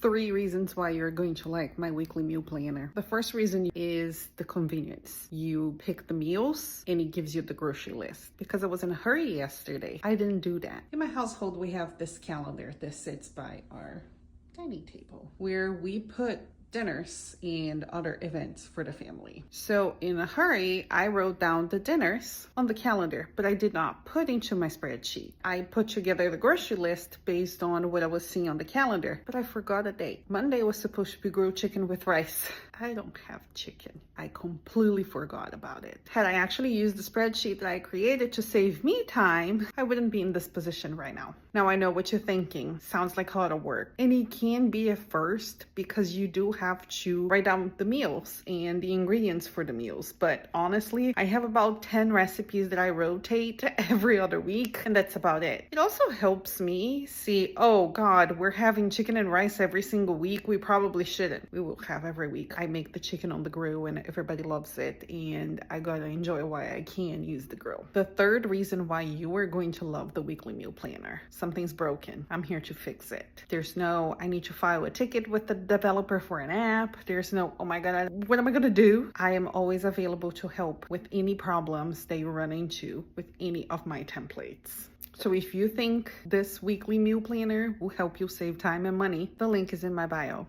3 reasons why you're going to like my weekly meal planner. The first reason is the convenience. You pick the meals and it gives you the grocery list. Because I was in a hurry yesterday, I didn't do that. In my household, we have this calendar that sits by our dining table where we put dinners and other events for the family. So in a hurry, I wrote down the dinners on the calendar, but I did not put into my spreadsheet. I put together the grocery list based on what I was seeing on the calendar, but I forgot a date. Monday was supposed to be grilled chicken with rice. I don't have chicken. I completely forgot about it. Had I actually used the spreadsheet that I created to save me time, I wouldn't be in this position right now. Now I know what you're thinking. Sounds like a lot of work. And it can be at first because you do have to write down the meals and the ingredients for the meals. But honestly, I have about 10 recipes that I rotate every other week, and that's about it. It also helps me see, oh God, we're having chicken and rice every single week. We probably shouldn't. We will have every week. I make the chicken on the grill and everybody loves it, and I gotta enjoy why I can use the grill. The third reason why you are going to love the weekly meal planner. Something's broken. I'm here to fix it. There's no, I need to file a ticket with the developer for an app. There's no, oh my God, what am I gonna do? I am always available to help with any problems that you run into with any of my templates. So if you think this weekly meal planner will help you save time and money, the link is in my bio.